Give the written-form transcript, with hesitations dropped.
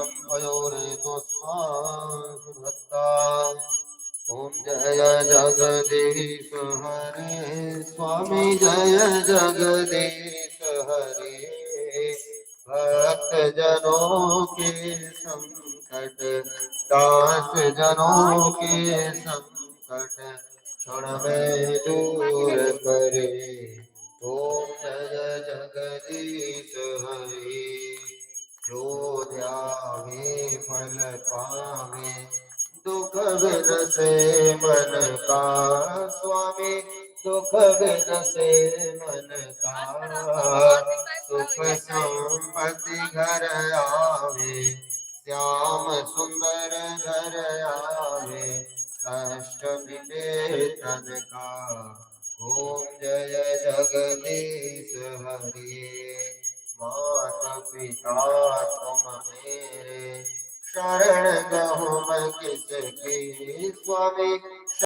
भयो रे तो सुभद्रा। ओम जय जगदीश हरे स्वामी जय जगदीश हरे। भक्त जनों के संकट दास जनों के संकट क्षण में दूर करे। ओम जय जगदीश हरे। जो ध्यावे फल पावे दुख बिन से मन का स्वामी। दुख बिन से मन का सुख संपत्ति घर आवे। श्याम सुंदर घर आवे कष्ट मिटे तन का। ओम जय जगदीश हरे। माता पिता तुम मेरे शरण गहु मैं किसकी स्वामी।